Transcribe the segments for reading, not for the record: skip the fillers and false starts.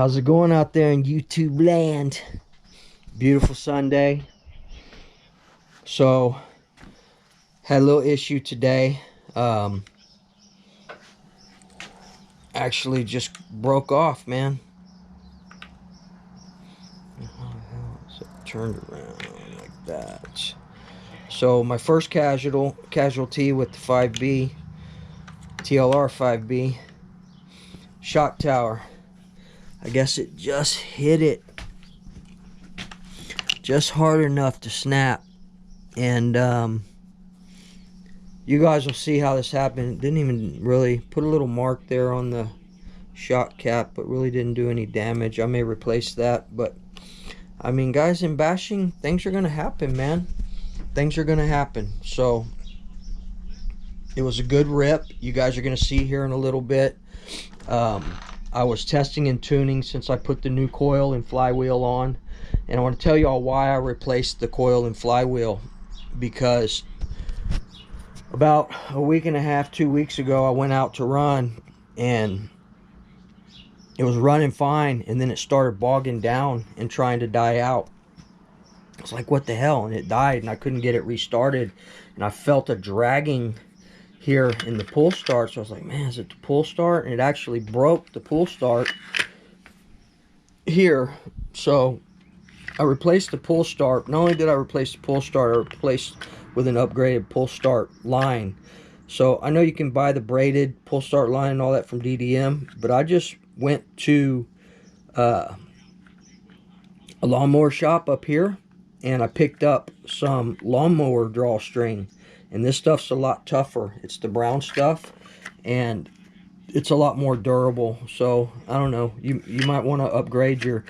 How's it going out there in YouTube land? Beautiful Sunday. So, had a little issue today. Actually just broke off, man. How the hell is it turned around like that? So, my first casualty with the 5B, TLR 5B, shock tower. I guess it just hit it just hard enough to snap. And you guys will see how this happened. It didn't even really put a little mark there on the shock cap, but really didn't do any damage. I may replace that, but I mean, guys, in bashing, things are gonna happen, man. Things are gonna happen. So it was a good rip. You guys are gonna see here in a little bit. I was testing and tuning since I put the new coil and flywheel on, and I want to tell y'all why I replaced the coil and flywheel. Because about a week and a half, 2 weeks ago, I went out to run and it was running fine, and then it started bogging down and trying to die out. It's like, what the hell? And it died, and I couldn't get it restarted, and I felt a dragging here in the pull start. So I was like, man, is it the pull start? And it actually broke the pull start here. So I replaced the pull start. Not only did I replace the pull start, I replaced with an upgraded pull start line. So I know you can buy the braided pull start line and all that from DDM, but I just went to a lawnmower shop up here, and I picked up some lawnmower drawstring. And this stuff's a lot tougher. It's the brown stuff, and it's a lot more durable. So I don't know, you might want to upgrade your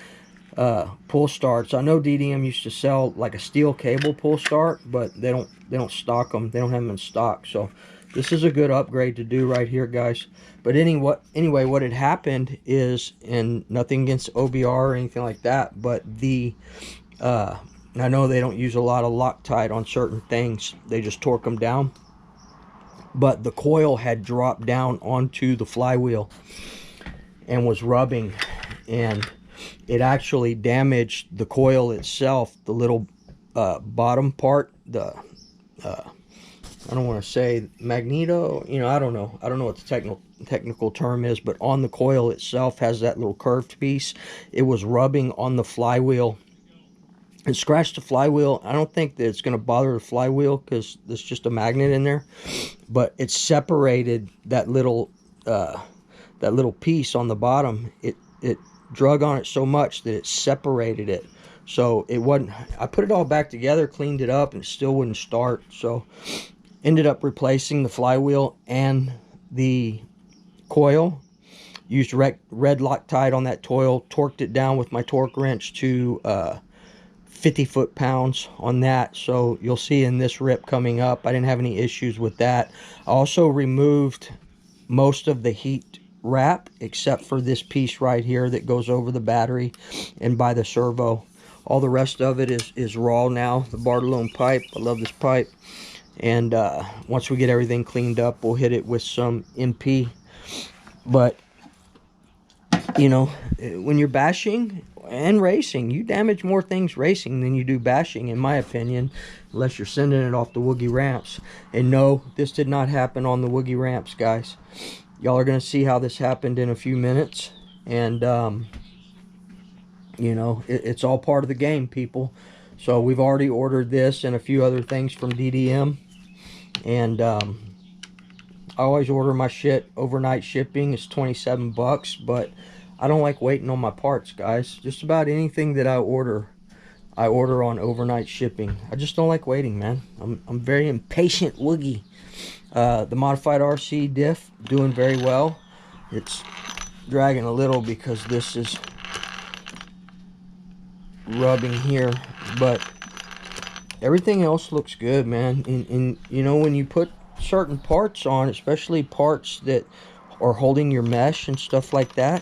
pull starts. I know DDM used to sell like a steel cable pull start, but they don't stock them. They don't have them in stock. So this is a good upgrade to do right here, guys. But anyway, what had happened is, and nothing against OBR or anything like that, but the I know they don't use a lot of Loctite on certain things. They just torque them down. But the coil had dropped down onto the flywheel and was rubbing, and it actually damaged the coil itself, the little bottom part, the I don't want to say magneto, you know, I don't know what the technical term is, but on the coil itself has that little curved piece. It was rubbing on the flywheel. It scratched the flywheel. I don't think that it's going to bother the flywheel because there's just a magnet in there, but it separated that little piece on the bottom. It drug on it so much that it separated it. So it wasn't, I put it all back together, cleaned it up, and it still wouldn't start. So ended up replacing the flywheel and the coil. Used red Loctite on that coil, torqued it down with my torque wrench to 50 foot-pounds on that. So you'll see in this rip coming up, I didn't have any issues with that. I also removed most of the heat wrap except for this piece right here that goes over the battery and by the servo. All the rest of it is raw now. The Bartolone pipe, I love this pipe. And once we get everything cleaned up, we'll hit it with some MP. But you know, when you're bashing and racing, you damage more things racing than you do bashing, in my opinion, unless you're sending it off the woogie ramps. And no, this did not happen on the woogie ramps, guys. Y'all are going to see how this happened in a few minutes. And you know, it's all part of the game, people. So we've already ordered this and a few other things from DDM. And I always order my shit overnight shipping. It's 27 bucks, but I don't like waiting on my parts, guys. Just about anything that I order on overnight shipping. I just don't like waiting, man. I'm very impatient woogie. The modified RC diff doing very well. It's dragging a little because this is rubbing here, but everything else looks good, man. And you know, when you put certain parts on, especially parts that are holding your mesh and stuff like that,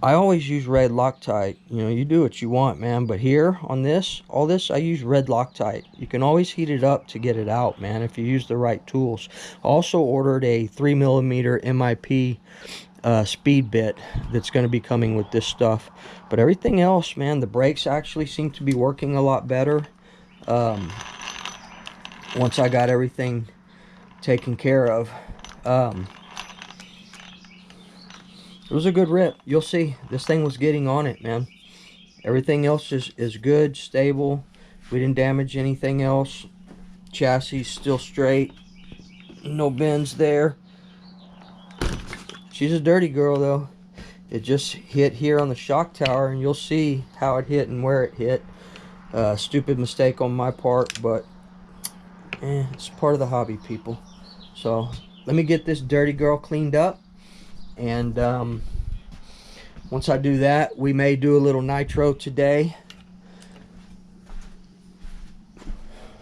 I always use red Loctite. You know, you do what you want, man. But here on this, all this, I use red Loctite. You can always heat it up to get it out, man, if you use the right tools. I also ordered a 3mm MIP speed bit that's going to be coming with this stuff. But everything else, man, the brakes actually seem to be working a lot better. Once I got everything taken care of. It was a good rip. You'll see, this thing was getting on it, man. Everything else is good, stable. We didn't damage anything else. Chassis still straight. No bends there. She's a dirty girl, though. It just hit here on the shock tower, and you'll see how it hit and where it hit. Stupid mistake on my part, but it's part of the hobby, people. So let me get this dirty girl cleaned up, and once I do that, we may do a little nitro today.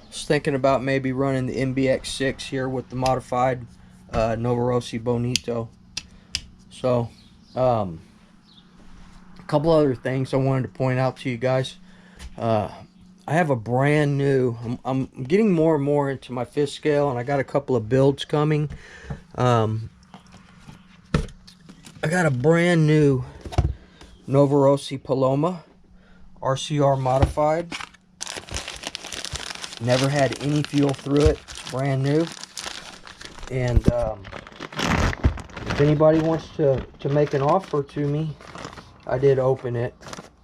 Just thinking about maybe running the MBX6 here with the modified Novorossi Bonito. So a couple other things I wanted to point out to you guys. I have a brand new, I'm getting more and more into my fifth scale, and I got a couple of builds coming. I got a brand new Novorossi Paloma RCR modified. Never had any fuel through it. It's brand new. And if anybody wants to make an offer to me, I did open it.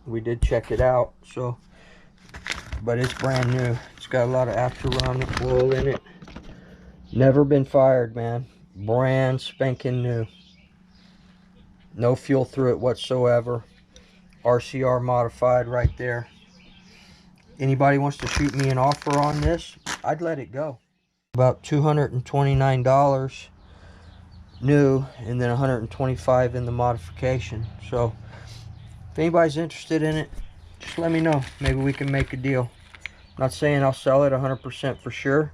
We did check it out. So, but it's brand new. It's got a lot of after run oil in it. Never been fired, man. Brand spanking new. No fuel through it whatsoever. RCR modified right there. Anybody wants to shoot me an offer on this, I'd let it go. About $229 new, and then $125 in the modification. So if anybody's interested in it, just let me know. Maybe we can make a deal. I'm not saying I'll sell it 100% for sure,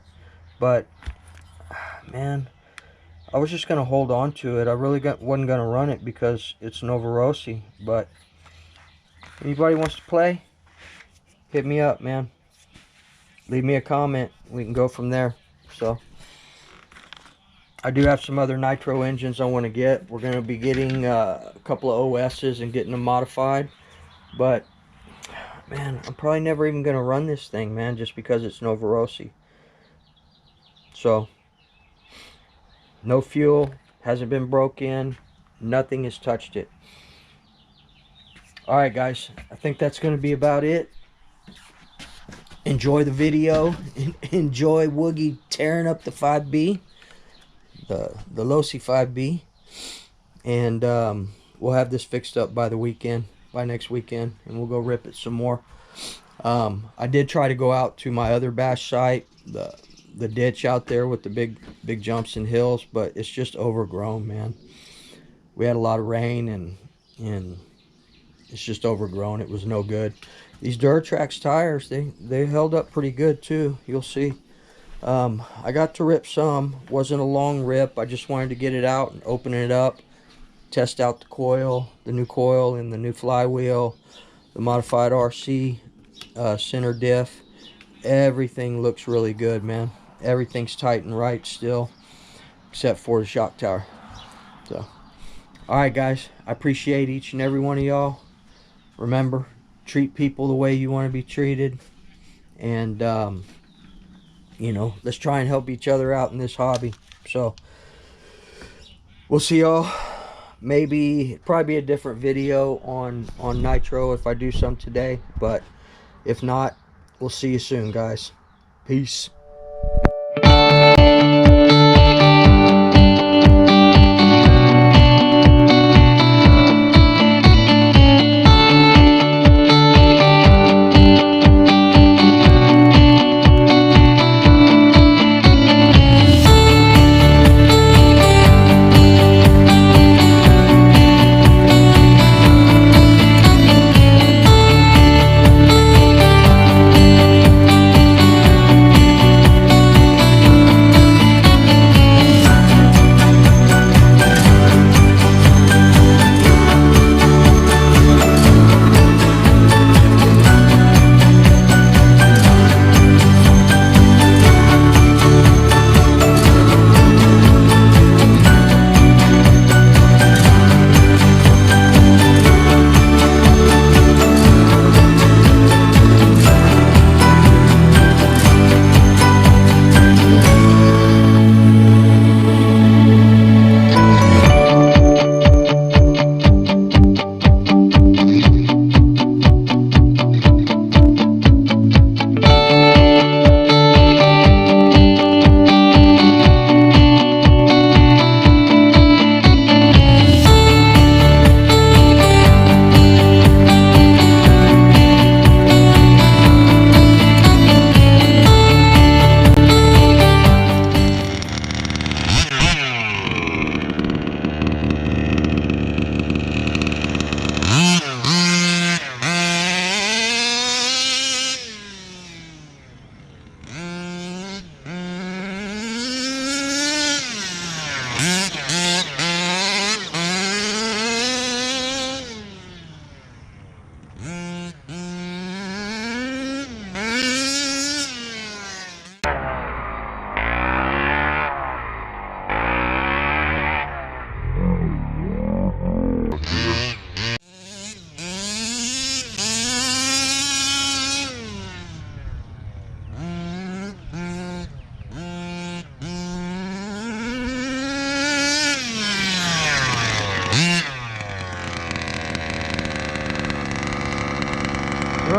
but man, I was just gonna hold on to it. I really wasn't gonna run it because it's Novorossi. But anybody wants to play, hit me up, man. Leave me a comment. We can go from there. So I do have some other nitro engines I want to get. We're going to be getting a couple of OSs and getting them modified. But man, I'm probably never even going to run this thing, man, just because it's Novorossi. So no fuel, hasn't been broke in, nothing has touched it. Alright guys, I think that's going to be about it. Enjoy the video. Enjoy Woogie tearing up the 5B, the Losi 5B, and we'll have this fixed up by the weekend, by next weekend, and we'll go rip it some more. I did try to go out to my other bash site, the ditch out there with the big jumps and hills, but it's just overgrown, man. We had a lot of rain, and it's just overgrown. It was no good. These Duratrax tires, they held up pretty good too. You'll see. I got to rip some. Wasn't a long rip. I just wanted to get it out and open it up, test out the coil, the new coil and the new flywheel, the modified RC center diff. Everything looks really good, man. Everything's tight and right still, except for the shock tower. So, all right, guys. I appreciate each and every one of y'all. Remember, treat people the way you want to be treated, and you know, let's try and help each other out in this hobby. So we'll see y'all. Maybe probably be a different video on nitro if I do some today, but if not, we'll see you soon, guys. Peace.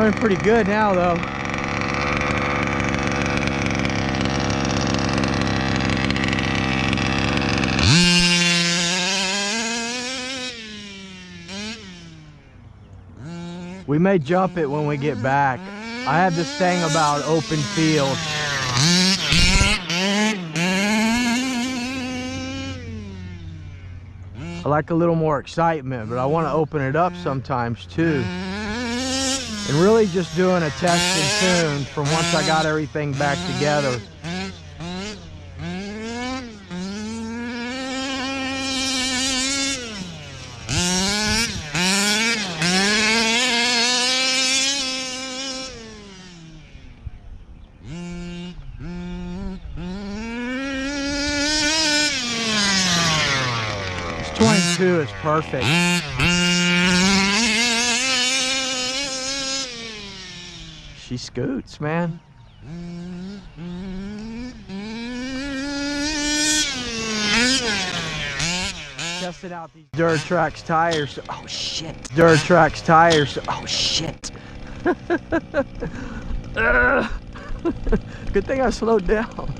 Running pretty good now though. We may jump it when we get back. I have this thing about open field. I like a little more excitement, but I want to open it up sometimes too. And really just doing a test and tune from once I got everything back together. This 22 is perfect. She scoots, man. Tested out these Duratrax tires. Oh shit. Duratrax tires. Oh shit. Good thing I slowed down.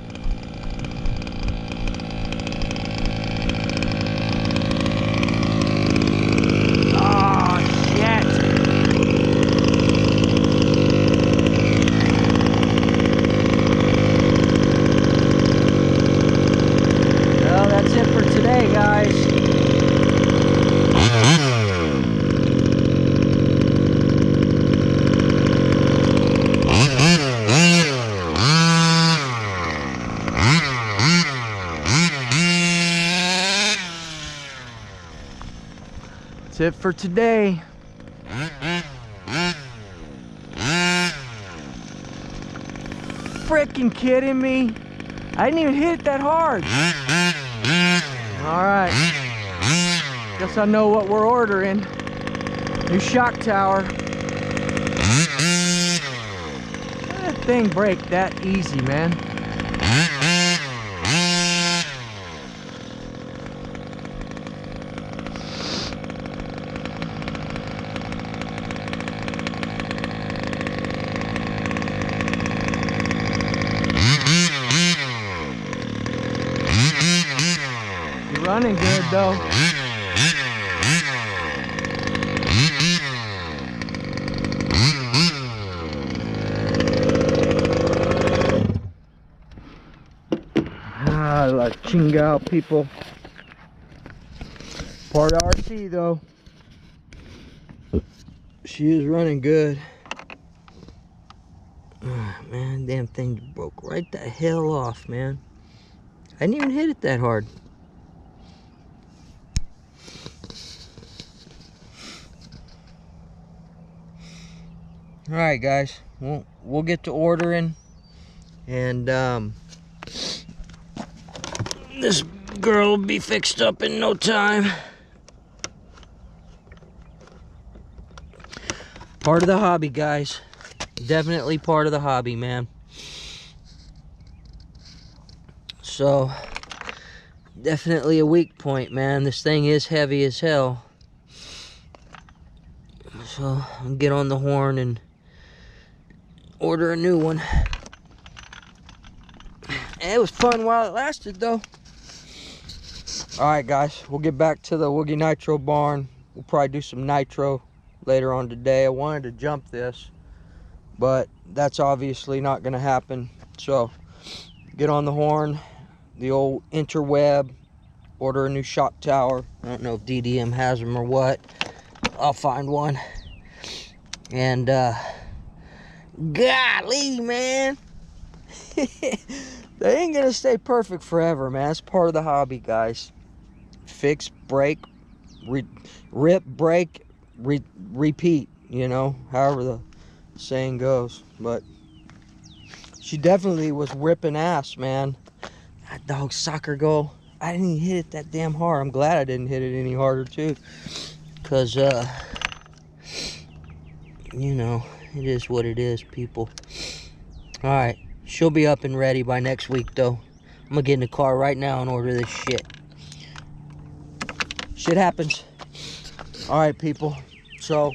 That's it for today. Freaking kidding me? I didn't even hit it that hard. Alright. Guess I know what we're ordering. New shock tower. How did that thing break that easy, man? Running good though. I like Chingao people. Part RC though. She is running good. Oh, man, damn thing broke right the hell off, man. I didn't even hit it that hard. All right, guys, we'll get to ordering, and this girl will be fixed up in no time. Part of the hobby, guys. Definitely part of the hobby, man. So, definitely a weak point, man. This thing is heavy as hell. So, I'll get on the horn and order a new one. It was fun while it lasted, though. Alright, guys, we'll get back to the Woogie Nitro barn. We'll probably do some nitro later on today. I wanted to jump this, but that's obviously not going to happen. So, get on the horn, the old interweb, order a new shock tower. I don't know if DDM has them or what. I'll find one. And, golly, man. They ain't gonna stay perfect forever, man. It's part of the hobby, guys. Fix, break, rip, break, repeat, you know, however the saying goes. But she definitely was ripping ass, man. That dog soccer goal, I didn't even hit it that damn hard. I'm glad I didn't hit it any harder too, because you know, it is what it is, people. All right, she'll be up and ready by next week, though. I'm gonna get in the car right now and order this shit. Shit happens. All right, people. So,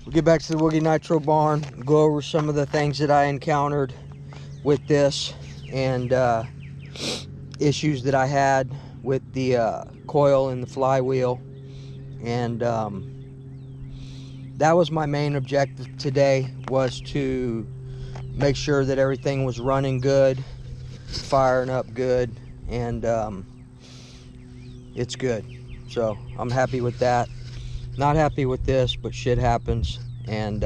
we'll get back to the Woogie Nitro barn, go over some of the things that I encountered with this, and issues that I had with the coil and the flywheel. And that was my main objective today, was to make sure that everything was running good, firing up good, and it's good. So I'm happy with that. Not happy with this, but shit happens, and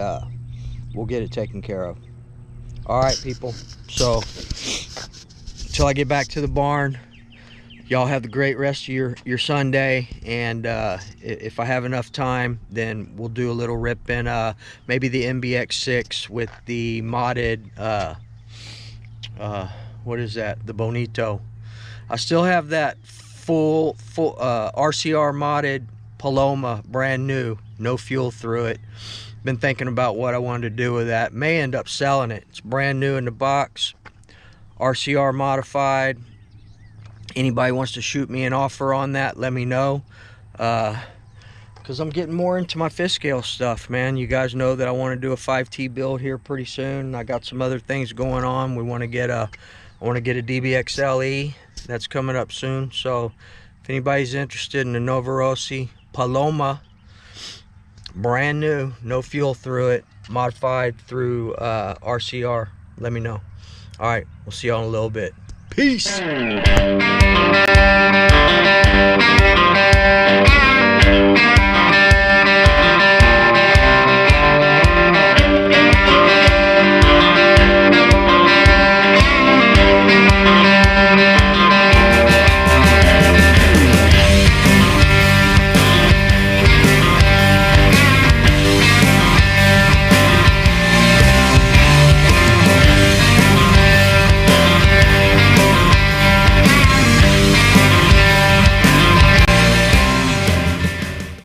we'll get it taken care of. All right, people. So until I get back to the barn, y'all have the great rest of your Sunday, and if I have enough time, then we'll do a little rip in maybe the MBX6 with the modded what is that, the Bonito. I still have that full RCR modded Paloma, brand new, no fuel through it. Been thinking about what I wanted to do with that. May end up selling it. It's brand new in the box, RCR modified. Anybody wants to shoot me an offer on that, let me know, because I'm getting more into my fish scale stuff, man. You guys know that I want to do a 5T build here pretty soon. I got some other things going on. I want to get a DBXLE that's coming up soon. So if anybody's interested in the Nova Rossi Paloma, brand new, no fuel through it, modified through RCR, let me know. All right, we'll see y'all in a little bit. Peace.